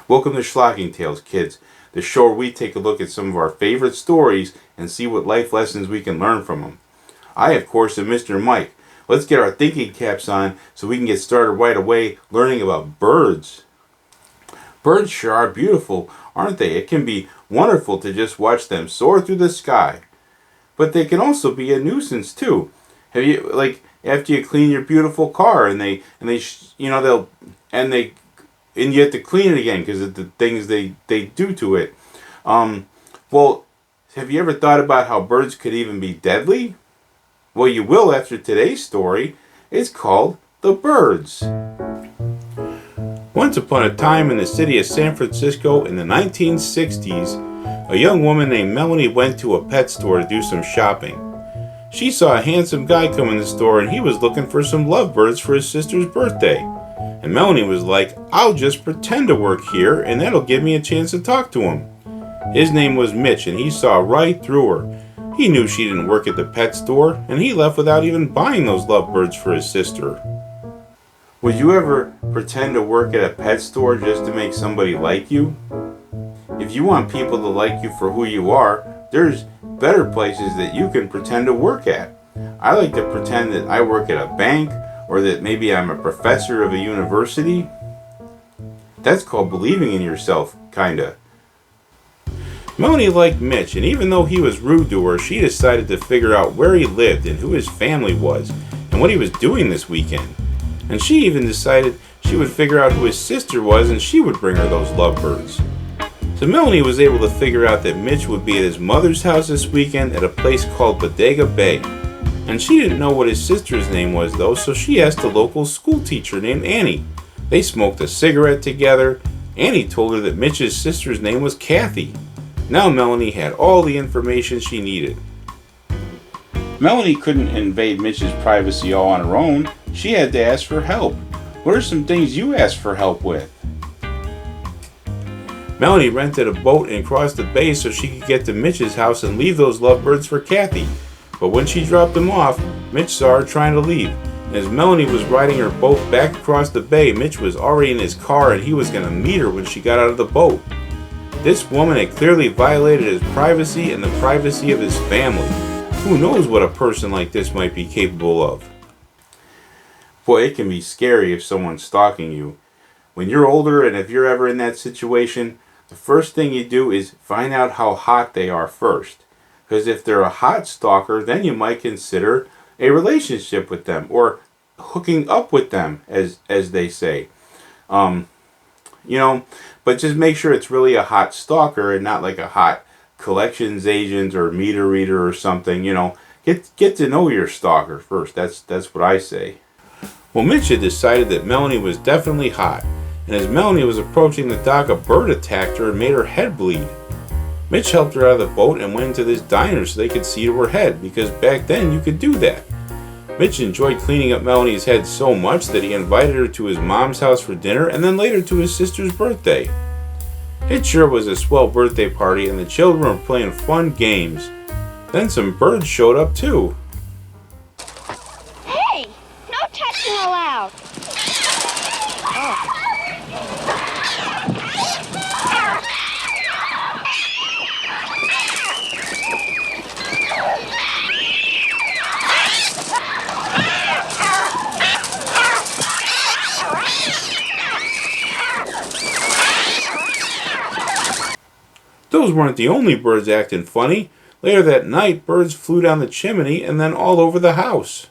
Welcome to Schlocking Tales, kids, the show where we take a look at some of our favorite stories and see what life lessons we can learn from them. I, of course, am Mr. Mike. Let's get our thinking caps on so we can get started right away learning about birds. Birds sure are beautiful, aren't they? It can be wonderful to just watch them soar through the sky. But they can also be a nuisance too. Have you, after you clean your beautiful car and you have to clean it again because of the things they do to it. Well, have you ever thought about how birds could even be deadly? Well, you will after today's story. It's called The Birds. Once upon a time in the city of San Francisco in the 1960s, a young woman named Melanie went to a pet store to do some shopping. She saw a handsome guy come in the store and he was looking for some lovebirds for his sister's birthday. And Melanie was like, I'll just pretend to work here and that'll give me a chance to talk to him. His name was Mitch and he saw right through her. He knew she didn't work at the pet store and he left without even buying those lovebirds for his sister. Would you ever pretend to work at a pet store just to make somebody like you? If you want people to like you for who you are, there's better places that you can pretend to work at. I like to pretend that I work at a bank or that maybe I'm a professor of a university. That's called believing in yourself, kinda. Melanie liked Mitch, and even though he was rude to her, she decided to figure out where he lived and who his family was and what he was doing this weekend. And she even decided she would figure out who his sister was and she would bring her those lovebirds. So Melanie was able to figure out that Mitch would be at his mother's house this weekend at a place called Bodega Bay. And she didn't know what his sister's name was though, so she asked a local school teacher named Annie. They smoked a cigarette together. Annie told her that Mitch's sister's name was Kathy. Now Melanie had all the information she needed. Melanie couldn't invade Mitch's privacy all on her own. She had to ask for help. What are some things you asked for help with? Melanie rented a boat and crossed the bay so she could get to Mitch's house and leave those lovebirds for Kathy. But when she dropped them off, Mitch saw her trying to leave. And as Melanie was riding her boat back across the bay, Mitch was already in his car and he was going to meet her when she got out of the boat. This woman had clearly violated his privacy and the privacy of his family. Who knows what a person like this might be capable of? Boy, it can be scary if someone's stalking you. When you're older and if you're ever in that situation, the first thing you do is find out how hot they are first. Because if they're a hot stalker, then you might consider a relationship with them or hooking up with them, as they say. But just make sure it's really a hot stalker and not like a hot collections agent or meter reader or something. Get to know your stalker first. That's what I say. Well, Mitch had decided that Melanie was definitely hot. And as Melanie was approaching the dock, a bird attacked her and made her head bleed. Mitch helped her out of the boat and went into this diner so they could see to her head, because back then you could do that. Mitch enjoyed cleaning up Melanie's head so much that he invited her to his mom's house for dinner and then later to his sister's birthday. It sure was a swell birthday party and the children were playing fun games. Then some birds showed up too. Hey! No touching allowed! Oh. Those weren't the only birds acting funny. Later that night, birds flew down the chimney and then all over the house.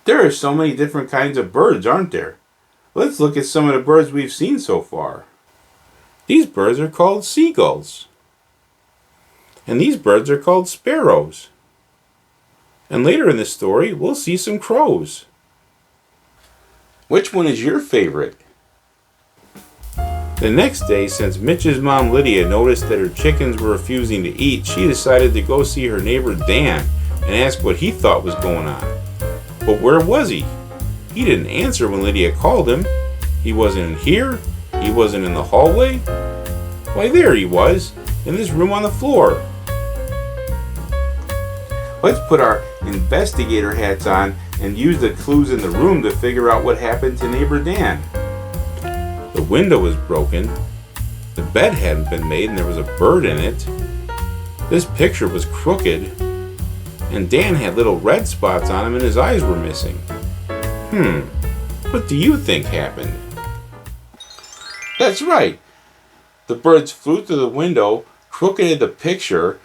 There are so many different kinds of birds, aren't there? Let's look at some of the birds we've seen so far. These birds are called seagulls. And these birds are called sparrows. And later in the story, we'll see some crows. Which one is your favorite? The next day, since Mitch's mom Lydia noticed that her chickens were refusing to eat, she decided to go see her neighbor Dan and ask what he thought was going on. But where was he? He didn't answer when Lydia called him. He wasn't in here. He wasn't in the hallway. Why, there he was, in this room on the floor. Let's put our investigator hats on and use the clues in the room to figure out what happened to neighbor Dan. The window was broken. The bed hadn't been made and there was a bird in it. This picture was crooked. And Dan had little red spots on him and his eyes were missing. What do you think happened? That's right. The birds flew through the window, crooked the picture,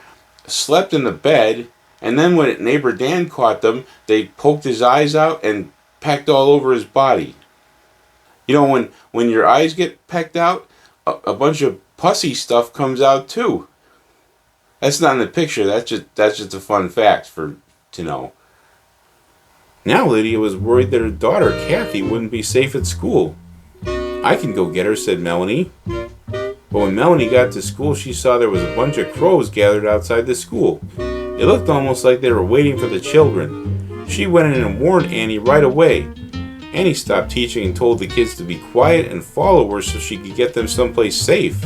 slept in the bed, and then when neighbor Dan caught them, they poked his eyes out and pecked all over his body. You know, when your eyes get pecked out, a bunch of pussy stuff comes out too. That's not in the picture. That's just a fun fact to know. Now Lydia was worried that her daughter Kathy wouldn't be safe at school. I can go get her, said Melanie. But when Melanie got to school, she saw there was a bunch of crows gathered outside the school. It looked almost like they were waiting for the children. She went in and warned Annie right away. Annie stopped teaching and told the kids to be quiet and follow her so she could get them someplace safe.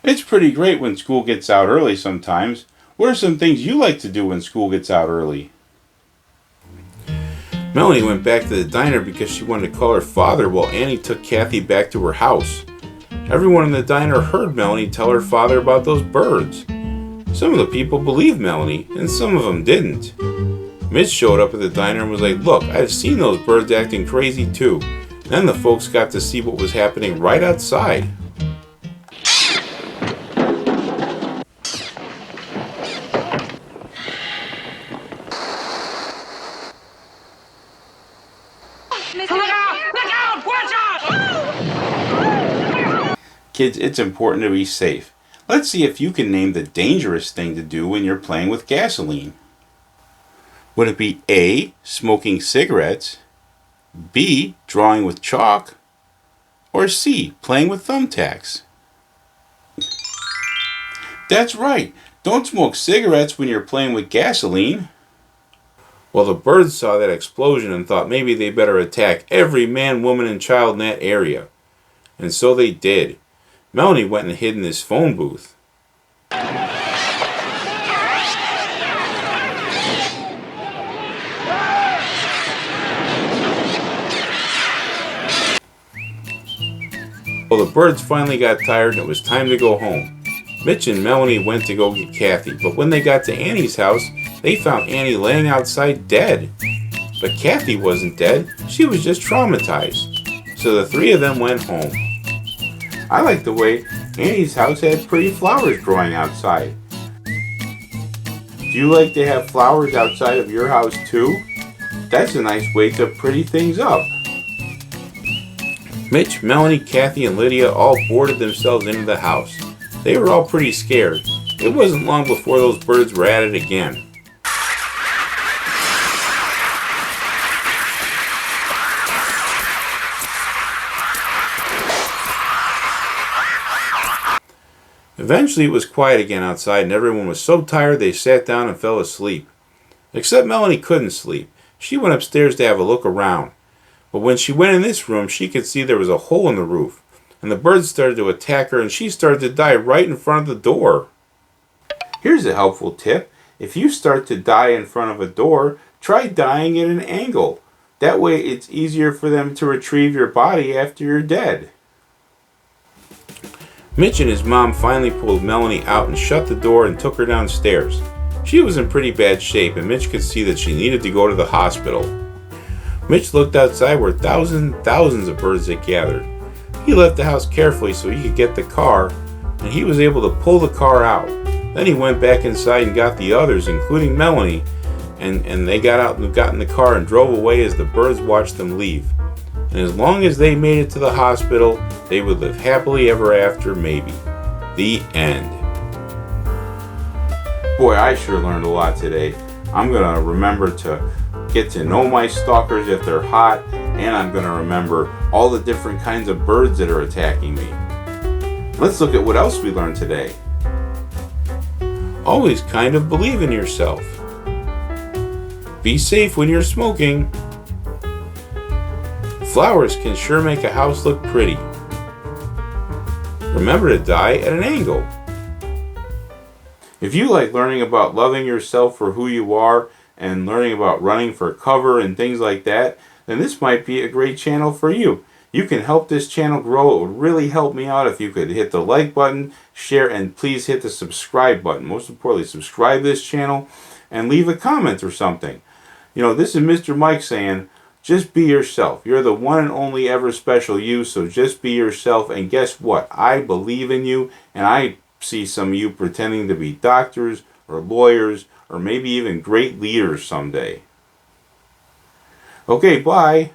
It's pretty great when school gets out early sometimes. What are some things you like to do when school gets out early? Melanie went back to the diner because she wanted to call her father while Annie took Kathy back to her house. Everyone in the diner heard Melanie tell her father about those birds. Some of the people believed Melanie, and some of them didn't. Mitch showed up at the diner and was like, "Look, I've seen those birds acting crazy too." Then the folks got to see what was happening right outside. Kids, it's important to be safe. Let's see if you can name the dangerous thing to do when you're playing with gasoline. Would it be A, smoking cigarettes, B, drawing with chalk, or C, playing with thumbtacks? That's right. Don't smoke cigarettes when you're playing with gasoline. Well, the birds saw that explosion and thought maybe they better attack every man, woman, and child in that area. And so they did. Melanie went and hid in his phone booth. Well, the birds finally got tired and it was time to go home. Mitch and Melanie went to go get Kathy, but when they got to Annie's house, they found Annie laying outside dead. But Kathy wasn't dead, she was just traumatized. So the three of them went home. I like the way Annie's house had pretty flowers growing outside. Do you like to have flowers outside of your house too? That's a nice way to pretty things up. Mitch, Melanie, Kathy, and Lydia all boarded themselves into the house. They were all pretty scared. It wasn't long before those birds were at it again. Eventually it was quiet again outside and everyone was so tired they sat down and fell asleep. Except Melanie couldn't sleep. She went upstairs to have a look around. But when she went in this room, she could see there was a hole in the roof. And the birds started to attack her and she started to die right in front of the door. Here's a helpful tip. If you start to die in front of a door, try dying at an angle. That way it's easier for them to retrieve your body after you're dead. Mitch and his mom finally pulled Melanie out and shut the door and took her downstairs. She was in pretty bad shape and Mitch could see that she needed to go to the hospital. Mitch looked outside where thousands and thousands of birds had gathered. He left the house carefully so he could get the car, and he was able to pull the car out. Then he went back inside and got the others, including Melanie, and they got out and got in the car and drove away as the birds watched them leave. And as long as they made it to the hospital, they would live happily ever after, maybe. The end. Boy, I sure learned a lot today. I'm going to remember to get to know my stalkers if they're hot, and I'm going to remember all the different kinds of birds that are attacking me. Let's look at what else we learned today. Always kind of believe in yourself. Be safe when you're smoking. Flowers can sure make a house look pretty. Remember to die at an angle. If you like learning about loving yourself for who you are and learning about running for cover and things like that, then this might be a great channel for you. You can help this channel grow. It would really help me out if you could hit the like button, share, and please hit the subscribe button. Most importantly, subscribe this channel and leave a comment or something. You know, this is Mr. Mike saying, just be yourself. You're the one and only ever special you, so just be yourself. And guess what? I believe in you, and I see some of you pretending to be doctors or lawyers or maybe even great leaders someday. Okay, bye.